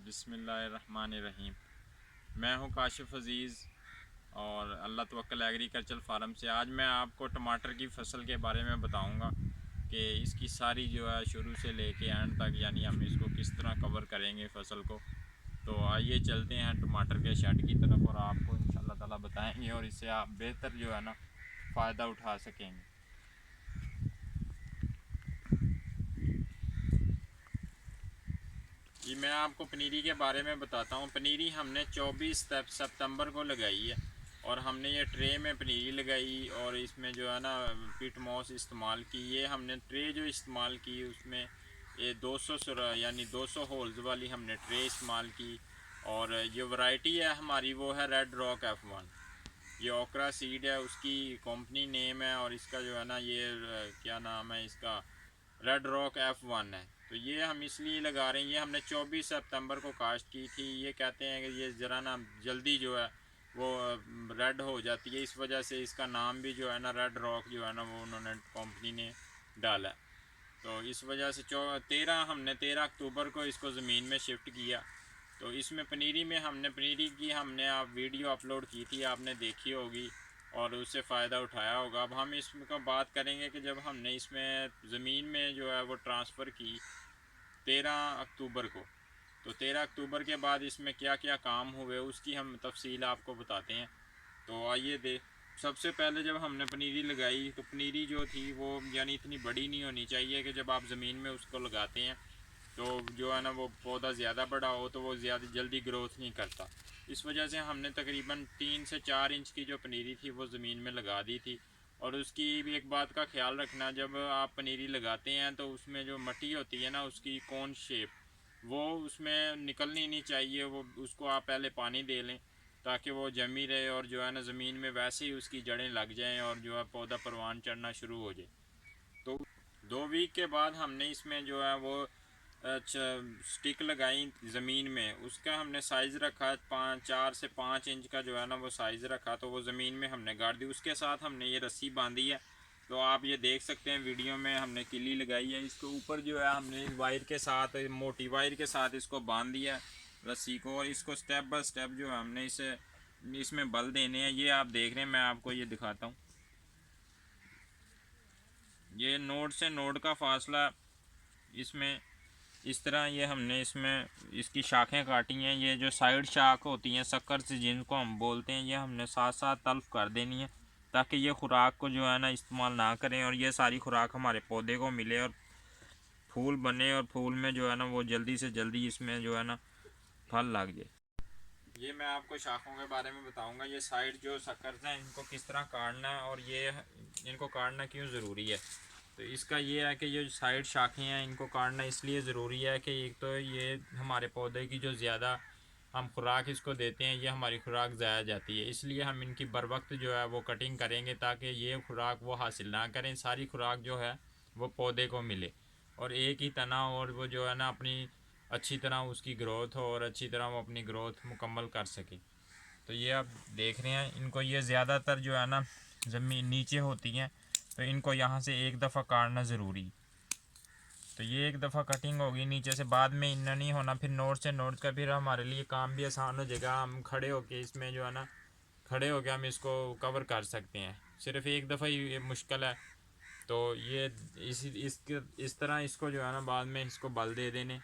बिस्मिल्लाहिर्रहमानिर्रहीम। मैं हूं काशिफ अज़ीज़ और अल्लाह तवक्कल एग्रीकल्चर फार्म से। आज मैं आपको टमाटर की फ़सल के बारे में बताऊंगा कि इसकी सारी जो है शुरू से लेके एंड तक, यानी हम इसको किस तरह कवर करेंगे फ़सल को। तो आइए चलते हैं टमाटर के शेड की तरफ और आपको इंशाल्लाह ताला बताएंगे और इससे आप बेहतर जो है ना फ़ायदा उठा सकेंगे। जी, मैं आपको पनीरी के बारे में बताता हूँ। पनीरी हमने 24 सितंबर को लगाई है और हमने ये ट्रे में पनीरी लगाई और इसमें जो है ना पिट मॉस इस्तेमाल की। ये हमने ट्रे जो इस्तेमाल की उसमें ये 200 यानी 200 होल्स वाली हमने ट्रे इस्तेमाल की। और ये वैरायटी है हमारी वो है रेड रॉक F1। ये ओकरा सीड है, उसकी कंपनी नेम है। और इसका जो है ना ये क्या नाम है इसका, रेड रॉक F1 है। तो ये हम इसलिए लगा रहे हैं, ये हमने 24 सितंबर को काश्त की थी। ये कहते हैं कि ये ज़रा ना जल्दी जो है वो रेड हो जाती है, इस वजह से इसका नाम भी जो है ना रेड रॉक जो है ना वो उन्होंने कंपनी ने डाला। तो इस वजह से 13 अक्टूबर को इसको ज़मीन में शिफ्ट किया। तो इसमें पनीरी में हमने पनीरी की हमने आप वीडियो अपलोड की थी, आपने देखी होगी और उससे फ़ायदा उठाया होगा। अब हम इसमें बात करेंगे कि जब हमने इसमें ज़मीन में जो है वो ट्रांसफ़र की 13 अक्टूबर को, तो 13 अक्टूबर के बाद इसमें क्या क्या काम हुए उसकी हम तफसील आपको बताते हैं। तो आइए सबसे पहले जब हमने पनीरी लगाई तो पनीरी जो थी वो यानी इतनी बड़ी नहीं होनी चाहिए कि जब आप ज़मीन में उसको लगाते हैं तो जो है ना वो पौधा ज़्यादा बड़ा हो तो वो ज़्यादा जल्दी ग्रोथ नहीं करता। इस वजह से हमने तकरीबन 3 से 4 इंच की जो पनीरी थी वो ज़मीन में लगा दी थी। और उसकी भी एक बात का ख्याल रखना, जब आप पनीरी लगाते हैं तो उसमें जो मट्टी होती है ना उसकी कोन शेप वो उसमें निकलनी नहीं चाहिए। वो उसको आप पहले पानी दे लें ताकि वो जमी रहे और जो है ना ज़मीन में वैसे ही उसकी जड़ें लग जाएं और जो है पौधा परवान चढ़ना शुरू हो जाए। तो 2 वीक के बाद हमने इसमें जो है वो अच्छा स्टिक लगाई ज़मीन में। उसका हमने साइज़ रखा 4 से 5 इंच का जो है ना वो साइज़ रखा, तो वो ज़मीन में हमने गाड़ दी। उसके साथ हमने ये रस्सी बांधी है, तो आप ये देख सकते हैं वीडियो में हमने किली लगाई है। इसके ऊपर जो है हमने वायर के साथ, मोटी वायर के साथ इसको बांध दिया रस्सी को। और इसको स्टेप बाय स्टेप जो है हमने इसमें बल देने हैं। ये आप देख रहे हैं, मैं आपको ये दिखाता हूँ। ये नोड से नोड का फासला इसमें इस तरह ये हमने इसमें इसकी शाखें काटी हैं। ये जो साइड शाख होती हैं शक्कर से जिनको हम बोलते हैं, ये हमने साथ साथ तल्फ कर देनी है ताकि ये खुराक को जो है ना इस्तेमाल ना करें और ये सारी खुराक हमारे पौधे को मिले और फूल बने और फूल में जो है ना वो जल्दी से जल्दी इसमें जो है ना फल लग जाए। ये मैं आपको शाखों के बारे में बताऊंगा। ये साइड जो शक्कर हैं इनको किस तरह काटना है और ये इनको काटना क्यों ज़रूरी है। तो इसका ये है कि ये साइड शाखें हैं इनको काटना इसलिए ज़रूरी है कि एक तो ये हमारे पौधे की जो ज़्यादा हम खुराक इसको देते हैं ये हमारी खुराक ज़ाया जाती है, इसलिए हम इनकी बर वक्त जो है वो कटिंग करेंगे ताकि ये खुराक वो हासिल ना करें। सारी खुराक जो है वो पौधे को मिले और एक ही तना और वो जो है ना अपनी अच्छी तरह उसकी ग्रोथ हो और अच्छी तरह वो अपनी ग्रोथ मुकम्मल कर सके। तो ये आप देख रहे हैं इनको ये ज़्यादातर जो है ना ज़मीन नीचे होती हैं, तो इनको यहाँ से एक दफ़ा काटना ज़रूरी। तो ये एक दफ़ा कटिंग होगी नीचे से, बाद में इतना नहीं होना। फिर नोट से नोट का फिर हमारे लिए काम भी आसान हो जाएगा। हम खड़े होके इसमें जो है ना खड़े होके हम इसको कवर कर सकते हैं। सिर्फ एक दफ़ा ही ये मुश्किल है। तो ये इस तरह इसको जो है ना बाद में इसको बल दे देने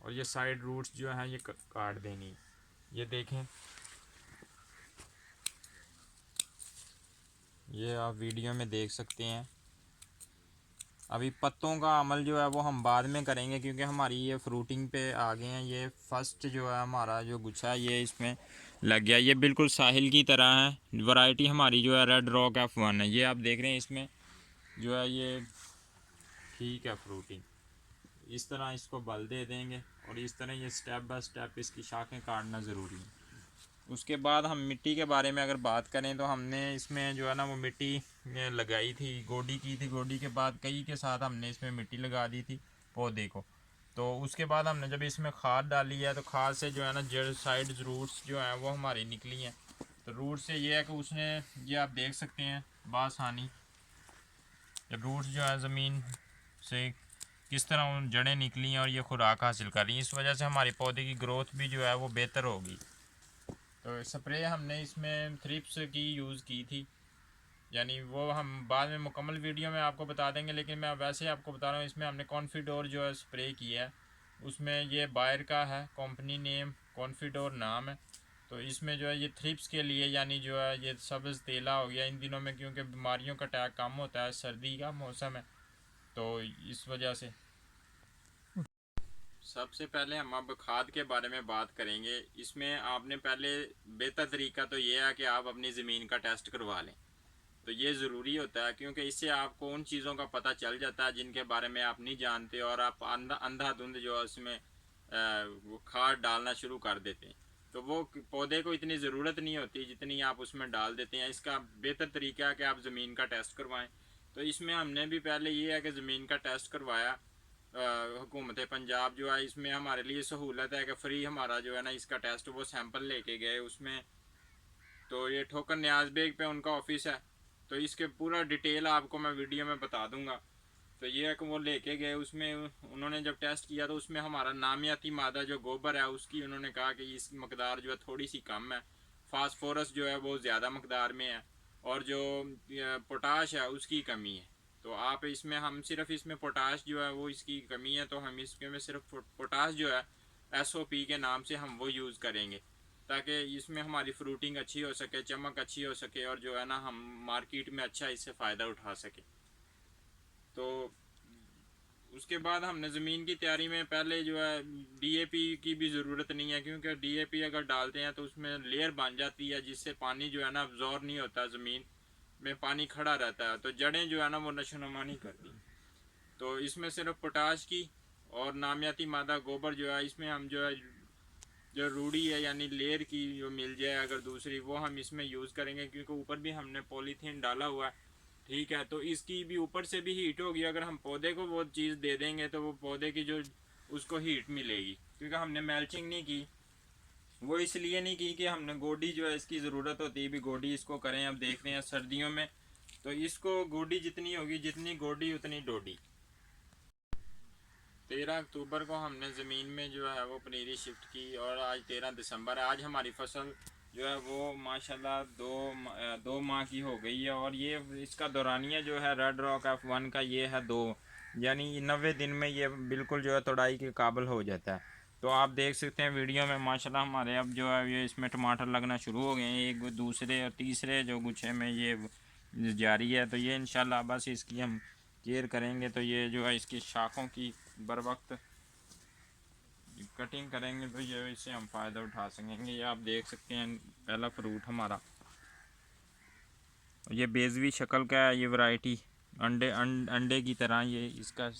और ये साइड रूट्स जो हैं ये काट देनी। ये देखें, ये आप वीडियो में देख सकते हैं। अभी पत्तों का अमल जो है वो हम बाद में करेंगे क्योंकि हमारी ये फ्रूटिंग पे आ गए हैं। ये फर्स्ट जो है हमारा जो गुच्छा है ये इसमें लग गया। ये बिल्कुल साहिल की तरह है। वैरायटी हमारी जो है रेड रॉक F1 है। ये आप देख रहे हैं इसमें जो है ये ठीक है फ्रूटिंग। इस तरह इसको बल दे देंगे और इस तरह ये स्टेप बाय स्टेप इसकी शाखें काटना ज़रूरी है। उसके बाद हम मिट्टी के बारे में अगर बात करें तो हमने इसमें जो है ना वो मिट्टी लगाई थी, गोडी की थी। गोडी के बाद कई के साथ हमने इसमें मिट्टी लगा दी थी पौधे को। तो उसके बाद हमने जब इसमें खाद डाली है तो खाद से जो है ना जड़ साइड रूट्स जो हैं वो हमारी निकली हैं। तो रूट से ये है कि उसने ये आप देख सकते हैं बासानी रूट्स जो है ज़मीन से किस तरह उन जड़ें निकली हैं और ये खुराक हासिल कर रही हैं। इस वजह से हमारे पौधे की ग्रोथ भी जो है वो बेहतर होगी। तो स्प्रे हमने इसमें थ्रिप्स की यूज़ की थी, यानी वो हम बाद में मुकम्मल वीडियो में आपको बता देंगे, लेकिन मैं वैसे आपको बता रहा हूँ। इसमें हमने कॉन्फिडोर जो है स्प्रे किया है, उसमें ये बायर का है, कंपनी नेम कॉन्फिडोर नाम है। तो इसमें जो है ये थ्रिप्स के लिए, यानी जो है ये सब्ज़ तेला हो गया इन दिनों में, क्योंकि बीमारियों का अटैक कम होता है, सर्दी का मौसम है, तो इस वजह से। सबसे पहले हम अब खाद के बारे में बात करेंगे। इसमें आपने पहले बेहतर तरीका तो ये है कि आप अपनी ज़मीन का टेस्ट करवा लें। तो ये ज़रूरी होता है, क्योंकि इससे आपको उन चीज़ों का पता चल जाता है जिनके बारे में आप नहीं जानते, और आप अंधाधुंध जो है उसमें वो खाद डालना शुरू कर देते हैं। तो वो पौधे को इतनी ज़रूरत नहीं होती जितनी आप उसमें डाल देते हैं। इसका बेहतर तरीका है कि आप ज़मीन का टेस्ट करवाएं। तो इसमें हमने भी पहले ये है कि ज़मीन का टेस्ट करवाया। हुकूमत पंजाब जो है इसमें हमारे लिए सहूलत है कि फ़्री हमारा जो है ना इसका टेस्ट वो सैंपल लेके गए उसमें। तो ये ठोकर न्याज बेग पे उनका ऑफिस है, तो इसके पूरा डिटेल आपको मैं वीडियो में बता दूंगा। तो ये है कि वो लेके गए, उसमें उन्होंने जब टेस्ट किया तो उसमें हमारा नामियाती मादा जो गोबर है उसकी उन्होंने कहा कि इस मकदार जो है थोड़ी सी कम है, फास्फोरस जो है वो ज़्यादा मकदार में है, और जो पोटाश है उसकी कमी है। तो आप इसमें हम सिर्फ इसमें पोटाश जो है वो इसकी कमी है, तो हम इसके में सिर्फ पोटाश जो है SOP के नाम से हम वो यूज़ करेंगे, ताकि इसमें हमारी फ्रूटिंग अच्छी हो सके, चमक अच्छी हो सके, और जो है ना हम मार्केट में अच्छा इससे फ़ायदा उठा सके। तो उसके बाद हमने ज़मीन की तैयारी में पहले जो है DAP की भी ज़रूरत नहीं है, क्योंकि DAP अगर डालते हैं तो उसमें लेयर बन जाती है जिससे पानी जो है ना अब्जॉर्ब नहीं होता, ज़मीन में पानी खड़ा रहता है, तो जड़ें जो है ना वो नशोनुमा नहीं करती। तो इसमें सिर्फ पोटाश की और नामियाती मादा गोबर जो है इसमें हम जो है जो रूढ़ी है यानी लेयर की जो मिल जाए अगर दूसरी, वो हम इसमें यूज़ करेंगे, क्योंकि ऊपर भी हमने पॉलीथीन डाला हुआ है। ठीक है, तो इसकी भी ऊपर से भी हीट होगी। अगर हम पौधे को वो चीज़ दे देंगे तो वो पौधे की जो उसको हीट मिलेगी, क्योंकि हमने मैल्चिंग नहीं की। वो इसलिए नहीं की कि हमने गोडी जो है इसकी ज़रूरत होती है, भी गोडी इसको करें। अब देखते हैं सर्दियों में तो इसको गोडी जितनी होगी, जितनी गोडी उतनी डोडी। 13 अक्टूबर को हमने ज़मीन में जो है वो पनीरी शिफ्ट की, और आज 13 दिसंबर है। आज हमारी फसल जो है वो माशाल्लाह दो माह की हो गई है, और ये इसका दौरानिया जो है रेड रॉक F1 का ये है 2, यानी 90 दिन में ये बिल्कुल जो है तोड़ाई के काबिल हो जाता है। तो आप देख सकते हैं वीडियो में माशाल्लाह हमारे अब जो है ये इसमें टमाटर लगना शुरू हो गए हैं, एक दूसरे और तीसरे जो गुच्छे में ये जारी है। तो ये इंशाल्लाह बस इसकी हम केयर करेंगे तो ये जो है इसकी शाखों की बर वक्त कटिंग करेंगे तो ये इससे हम फ़ायदा उठा सकेंगे। ये आप देख सकते हैं पहला फ्रूट हमारा, ये बेजवी शक्ल का है, ये वैरायटी अंडे की तरह ये इसका।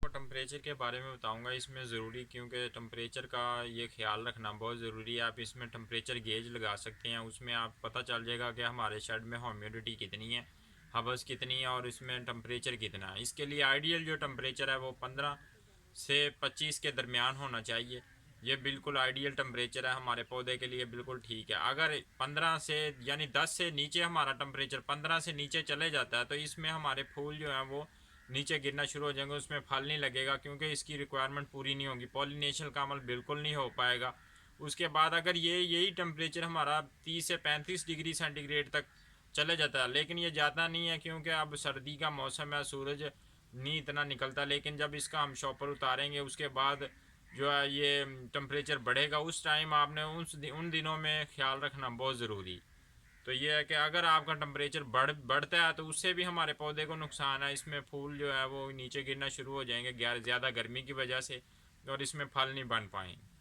टेम्परेचर के बारे में बताऊंगा इसमें ज़रूरी, क्योंकि टेम्परेचर का ये ख्याल रखना बहुत ज़रूरी है। आप इसमें टेम्परेचर गेज लगा सकते हैं, उसमें आप पता चल जाएगा कि हमारे शेड में ह्यूमिडिटी कितनी है, हवस कितनी है, और इसमें टेम्परेचर कितना है। इसके लिए आइडियल जो टेम्परेचर है वो 15 से 25 के दरमियान होना चाहिए। ये बिल्कुल आइडियल टेम्परेचर है हमारे पौधे के लिए, बिल्कुल ठीक है। अगर 15 से यानी 10 से नीचे हमारा टेम्परेचर 15 से नीचे चले जाता है तो इसमें हमारे फूल जो हैं वो नीचे गिरना शुरू हो जाएंगे, उसमें फल नहीं लगेगा, क्योंकि इसकी रिक्वायरमेंट पूरी नहीं होगी, पॉलिनेशन का अमल बिल्कुल नहीं हो पाएगा। उसके बाद अगर यही टेम्परेचर हमारा 30 से 35 डिग्री सेंटीग्रेड तक चले जाता है, लेकिन ये ज़्यादा नहीं है क्योंकि अब सर्दी का मौसम है, सूरज नहीं इतना निकलता। लेकिन जब इसका हम शॉपर उतारेंगे उसके बाद जो है ये टेम्परेचर बढ़ेगा, उस टाइम आपने उन दिनों में ख्याल रखना बहुत ज़रूरी। तो ये है कि अगर आपका टेम्परेचर बढ़ता है तो उससे भी हमारे पौधे को नुकसान है, इसमें फूल जो है वो नीचे गिरना शुरू हो जाएंगे ज़्यादा गर्मी की वजह से, और इसमें फल नहीं बन पाएंगे।